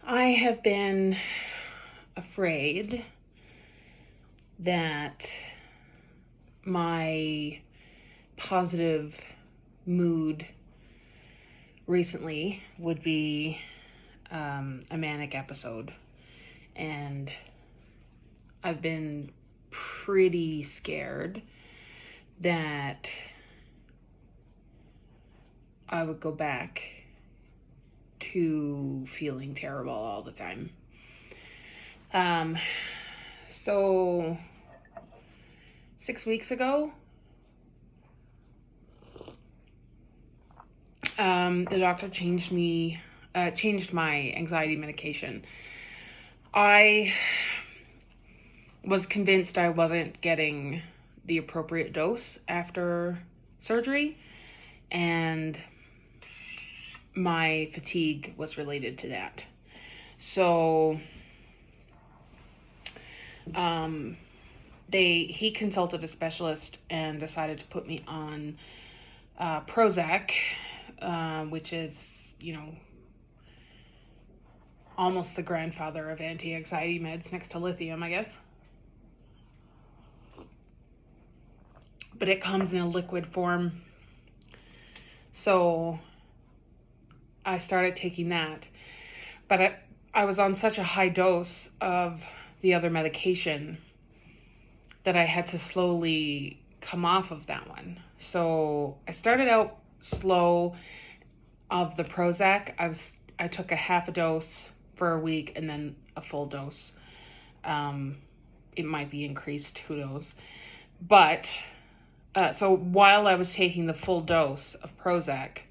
I have been afraid that my positive mood recently would be a manic episode. And I've been pretty scared that I would go back to feeling terrible all the time. Um, so 6 weeks ago, the doctor changed my anxiety medication. I was convinced I wasn't getting the appropriate dose after surgery, and my fatigue was related to that. So, he consulted a specialist and decided to put me on Prozac, which is, almost the grandfather of anti-anxiety meds next to lithium, I guess. But it comes in a liquid form. So I started taking that. But I was on such a high dose of the other medication that I had to slowly come off of that one. So I started out slow of the Prozac. I took a half a dose for a week and then a full dose. It might be increased, who knows. But so while I was taking the full dose of Prozac,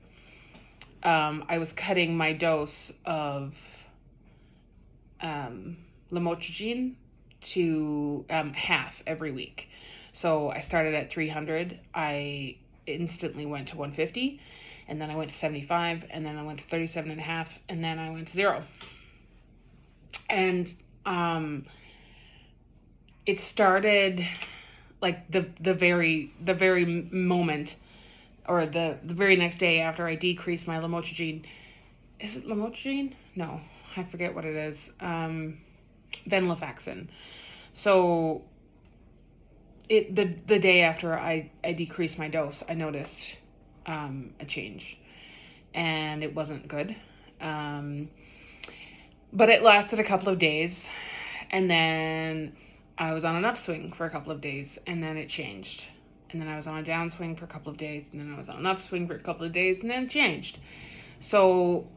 I was cutting my dose of lamotrigine to half every week. So I started at 300. I instantly went to 150, and then I went to 75, and then I went to 37 and a half, and then I went to 0. And it started like the very moment, or the very next day after I decreased my lamotrigine. Is it lamotrigine? No, I forget what it is. Venlafaxine. So the day after I decreased my dose, I noticed a change, and it wasn't good. But it lasted a couple of days, and then I was on an upswing for a couple of days, and then it changed. And then I was on a downswing for a couple of days, and then I was on an upswing for a couple of days, and then it changed. So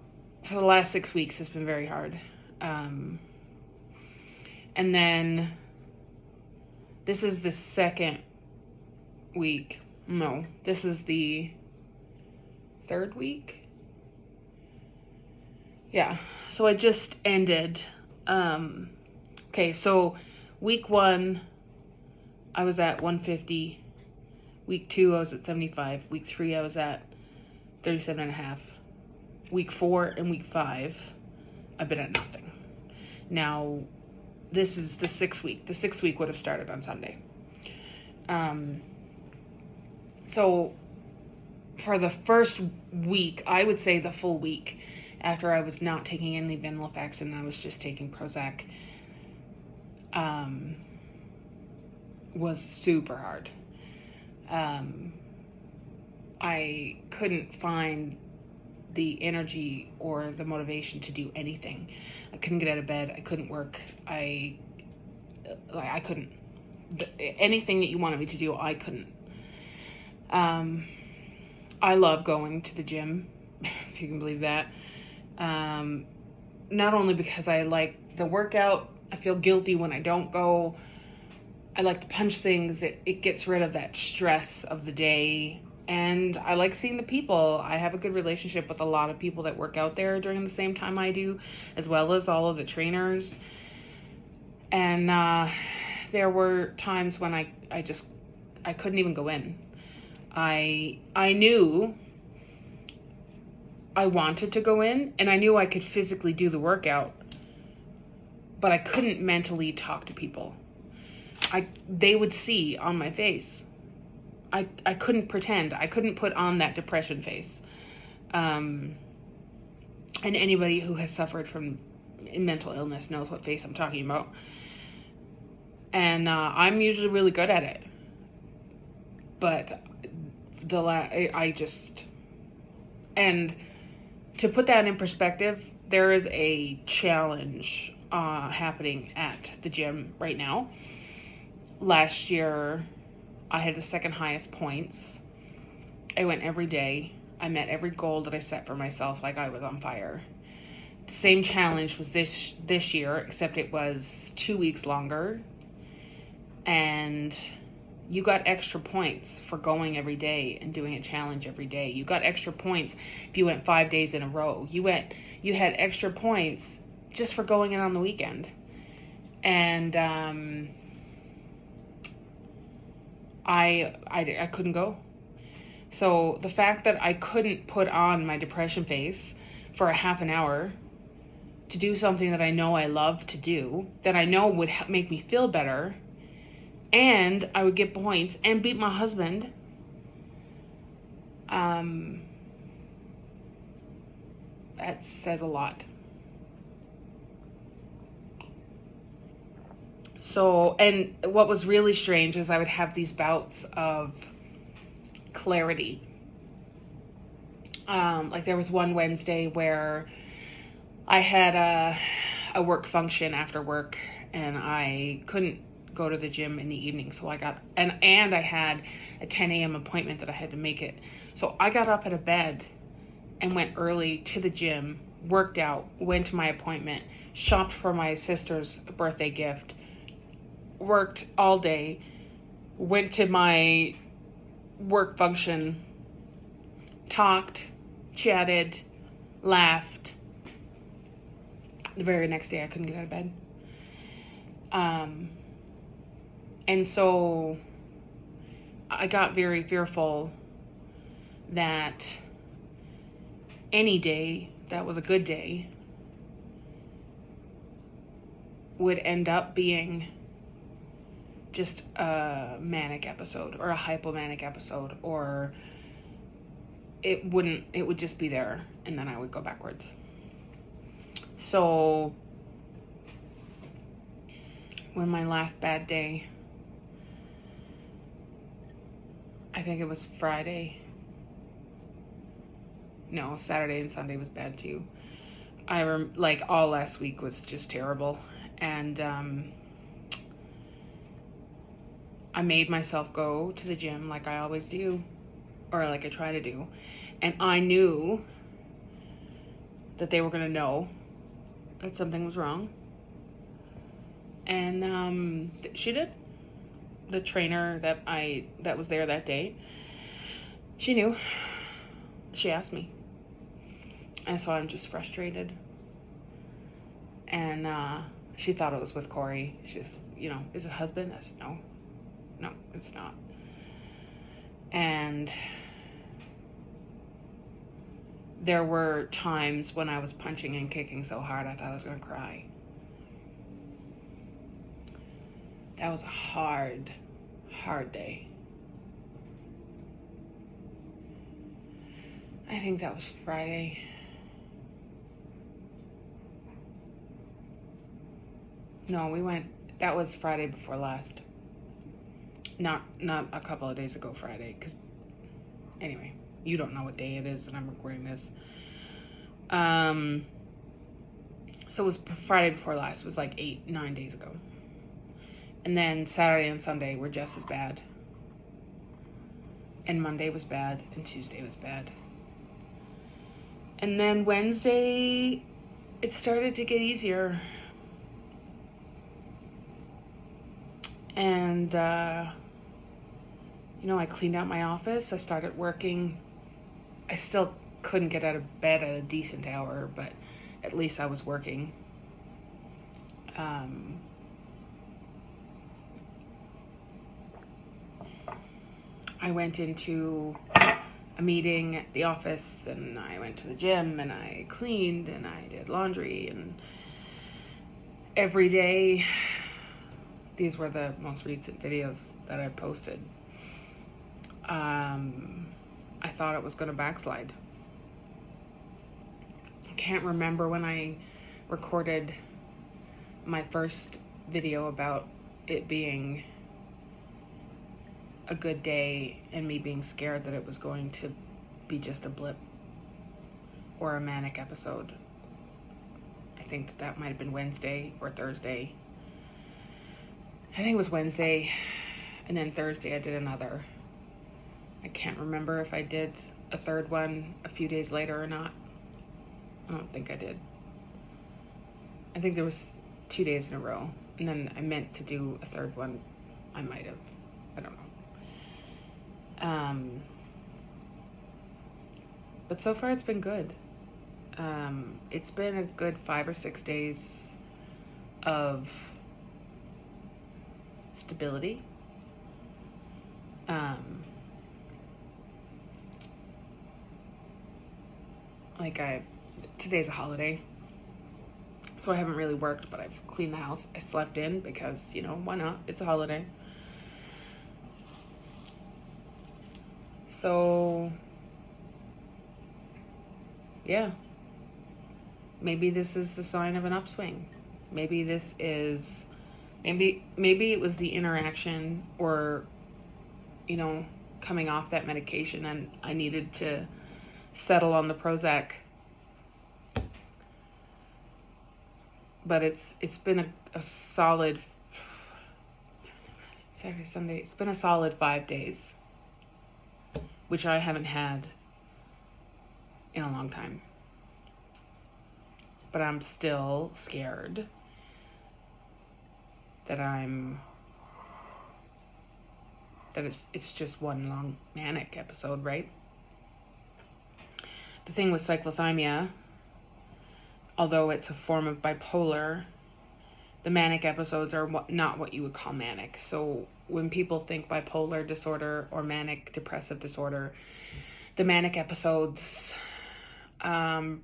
for the last 6 weeks, it's been very hard. And then this is the second week. No, this is the third week. Yeah, so I just ended. Okay, so week 1, I was at 150. Week 2, I was at 75. Week 3, I was at 37 and a half. Week 4 and week 5, I've been at nothing. Now, this is the 6th week. The 6th week would have started on Sunday. So for the first week, I would say the full week, after I was not taking any venlafaxine, I was just taking Prozac, was super hard. I couldn't find the energy or the motivation to do anything. I couldn't get out of bed. I couldn't work. I couldn't. Anything that you wanted me to do, I couldn't. I love going to the gym, if you can believe that. Not only because I like the workout, I feel guilty when I don't go. I like to punch things. It gets rid of that stress of the day. And I like seeing the people. I have a good relationship with a lot of people that work out there during the same time I do, as well as all of the trainers. And there were times when I couldn't even go in. I knew I wanted to go in, and I knew I could physically do the workout, but I couldn't mentally talk to people. They would see on my face. I couldn't pretend. I couldn't put on that depression face. And anybody who has suffered from in mental illness knows what face I'm talking about. And I'm usually really good at it. But and to put that in perspective, there is a challenge happening at the gym right now. Last year, I had the second highest points. I went every day. I met every goal that I set for myself like I was on fire. The same challenge was this year, except it was 2 weeks longer. And you got extra points for going every day and doing a challenge every day. You got extra points if you went 5 days in a row. You had extra points just for going in on the weekend. And I couldn't go. So the fact that I couldn't put on my depression face for a half an hour to do something that I know I love to do, that I know would make me feel better, and I would get points and beat my husband, that says a lot. So, and what was really strange is I would have these bouts of clarity. Like there was one Wednesday where I had a work function after work, and I couldn't go to the gym in the evening. So I got, and I had a 10 a.m. appointment that I had to make it. So I got up out of bed and went early to the gym, worked out, went to my appointment, shopped for my sister's birthday gift, worked all day, went to my work function, talked, chatted, laughed. The very next day I couldn't get out of bed. And so I got very fearful that any day that was a good day would end up being just a manic episode or a hypomanic episode, or it would just be there and then I would go backwards. So when my last bad day, I think it was Friday. No, Saturday and Sunday was bad too. Like all last week was just terrible. And I made myself go to the gym like I always do, or like I try to do. And I knew that they were going to know that something was wrong. And she did. The trainer that was there that day, she knew. She asked me. And so I'm just frustrated. And she thought it was with Corey. She's, is it husband? I said, no, it's not. And there were times when I was punching and kicking so hard I thought I was going to cry. That was a hard day. I think that was Friday. No, that was Friday before last. Not a couple of days ago Friday, because anyway, you don't know what day it is that I'm recording this. So it was Friday before last. It was like 8-9 days ago. And then Saturday and Sunday were just as bad. And Monday was bad, and Tuesday was bad. And then Wednesday, it started to get easier. And, I cleaned out my office. I started working. I still couldn't get out of bed at a decent hour, but at least I was working. I went into a meeting at the office, and I went to the gym, and I cleaned, and I did laundry, and every day, these were the most recent videos that I posted. I thought it was going to backslide. I can't remember when I recorded my first video about it being a good day and me being scared that it was going to be just a blip or a manic episode. I think that might have been Wednesday or Thursday. I think it was Wednesday, and then Thursday I did another. I can't remember if I did a third one a few days later or not. I don't think I did. I think there was 2 days in a row, and then I meant to do a third one. I might have. I don't know. But so far it's been good. It's been a good 5 or 6 days of stability. Today's a holiday, so I haven't really worked, but I've cleaned the house. I slept in because, why not? It's a holiday. So, yeah. Maybe this is the sign of an upswing. Maybe it was the interaction or, coming off that medication, and I needed to settle on the Prozac. But it's been a solid Saturday, Sunday. It's been a solid 5 days, which I haven't had in a long time. But I'm still scared that it's just one long manic episode, right? The thing with cyclothymia, although it's a form of bipolar, the manic episodes are not what you would call manic. So when people think bipolar disorder or manic depressive disorder, the manic episodes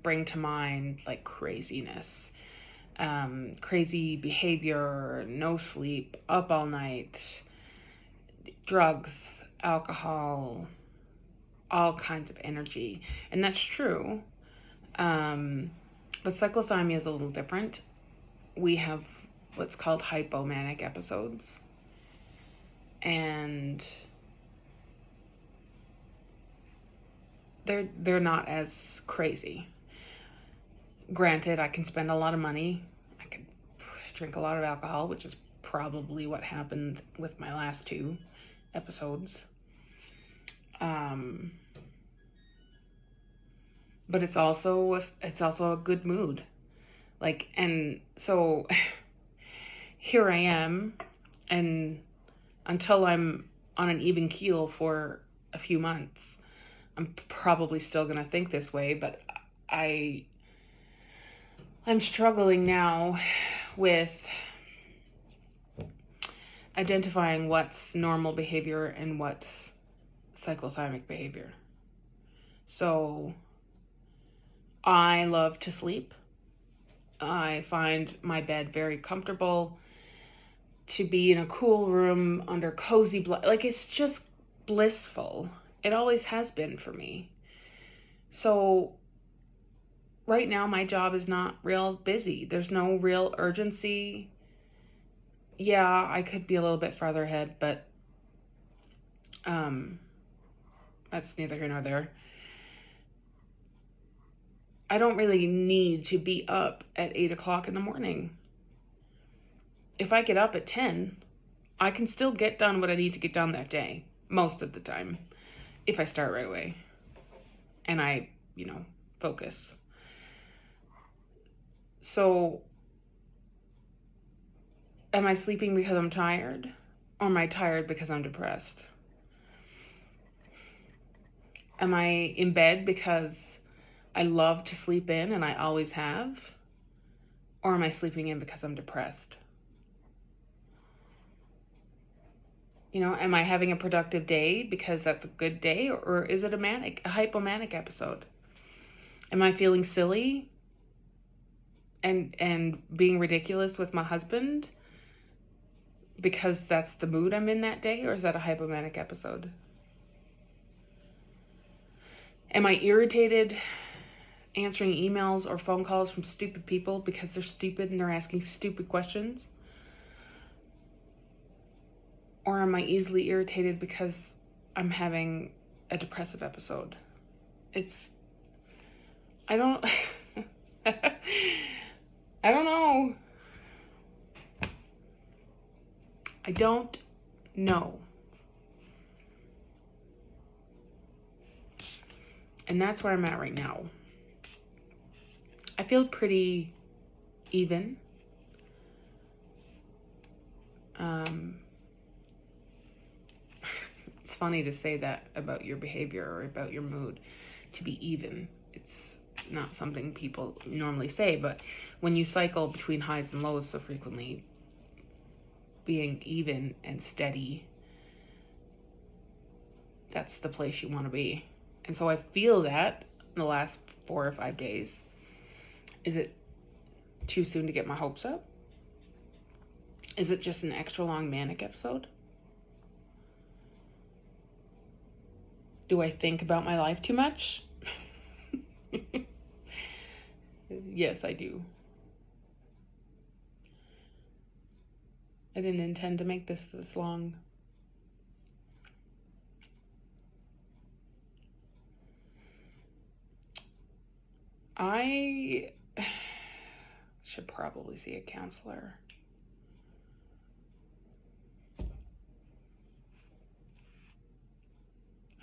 bring to mind like craziness, crazy behavior, no sleep, up all night, drugs, alcohol, all kinds of energy. And that's true. But cyclothymia is a little different. We have what's called hypomanic episodes. And they're not as crazy. Granted, I can spend a lot of money. I can drink a lot of alcohol, which is probably what happened with my last 2 episodes. But it's also a good mood. And so here I am, and until I'm on an even keel for a few months, I'm probably still going to think this way, but I'm struggling now with identifying what's normal behavior and what's cyclothymic behavior. So I love to sleep. I find my bed very comfortable. To be in a cool room under cozy it's just blissful. It always has been for me. So right now my job is not real busy. There's no real urgency. Yeah, I could be a little bit farther ahead, but that's neither here nor there. I don't really need to be up at 8 o'clock in the morning. If I get up at 10, I can still get done what I need to get done that day, most of the time, if I start right away and I, focus. So, am I sleeping because I'm tired, or am I tired because I'm depressed? Am I in bed because I love to sleep in and I always have? Or am I sleeping in because I'm depressed? Am I having a productive day because that's a good day, or is it a hypomanic episode? Am I feeling silly and being ridiculous with my husband because that's the mood I'm in that day, or is that a hypomanic episode? Am I irritated answering emails or phone calls from stupid people because they're stupid and they're asking stupid questions? Or am I easily irritated because I'm having a depressive episode? I don't, I don't know. I don't know. And that's where I'm at right now. I feel pretty even. It's funny to say that about your behavior or about your mood, to be even. It's not something people normally say, but when you cycle between highs and lows so frequently, being even and steady, that's the place you want to be. And so I feel that in the last 4 or 5 days. Is it too soon to get my hopes up? Is it just an extra long manic episode? Do I think about my life too much? Yes, I do. I didn't intend to make this long. I should probably see a counselor.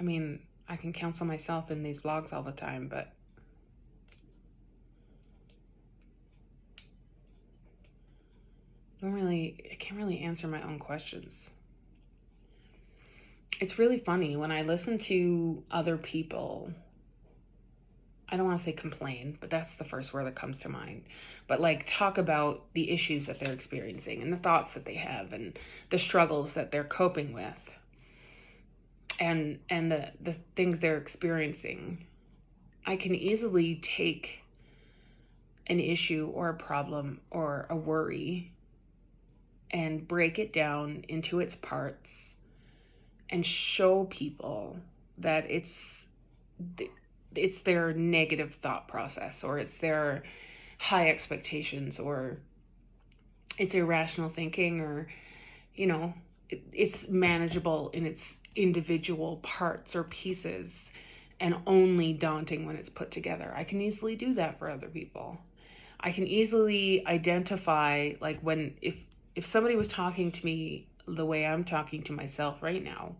I mean, I can counsel myself in these vlogs all the time, but I can't really answer my own questions. It's really funny when I listen to other people. I don't want to say complain, but that's the first word that comes to mind. But like talk about the issues that they're experiencing and the thoughts that they have and the struggles that they're coping with and the things they're experiencing. I can easily take an issue or a problem or a worry and break it down into its parts and show people that it's their negative thought process, or it's their high expectations, or it's irrational thinking, or, it's manageable in its individual parts or pieces and only daunting when it's put together. I can easily do that for other people. I can easily identify, like, if somebody was talking to me the way I'm talking to myself right now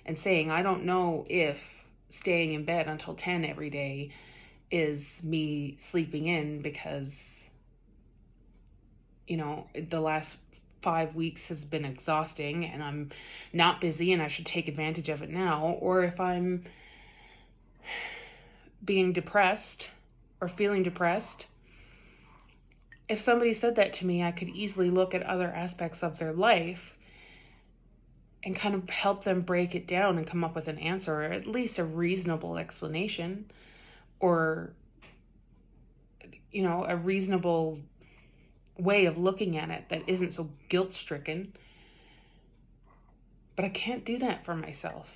and saying, I don't know if staying in bed until 10 every day is me sleeping in because, the last 5 weeks has been exhausting and I'm not busy and I should take advantage of it now, or if I'm being depressed or feeling depressed. If somebody said that to me, I could easily look at other aspects of their life and kind of help them break it down and come up with an answer, or at least a reasonable explanation, or, a reasonable way of looking at it that isn't so guilt-stricken. But I can't do that for myself.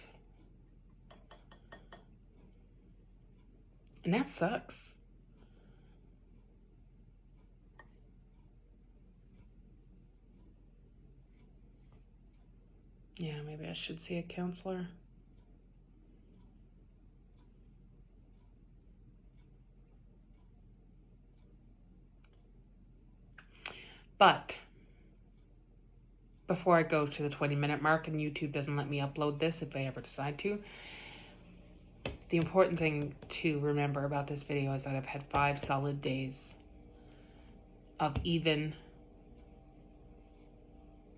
And that sucks. Yeah, maybe I should see a counselor. But before I go to the 20-minute mark, and YouTube doesn't let me upload this if I ever decide to, the important thing to remember about this video is that I've had 5 solid days of even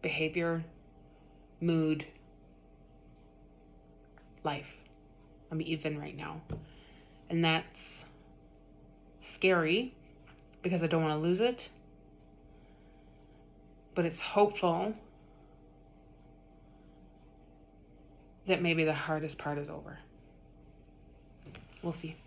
behavior, mood, life. I'm even right now. And that's scary because I don't want to lose it. But it's hopeful that maybe the hardest part is over. We'll see.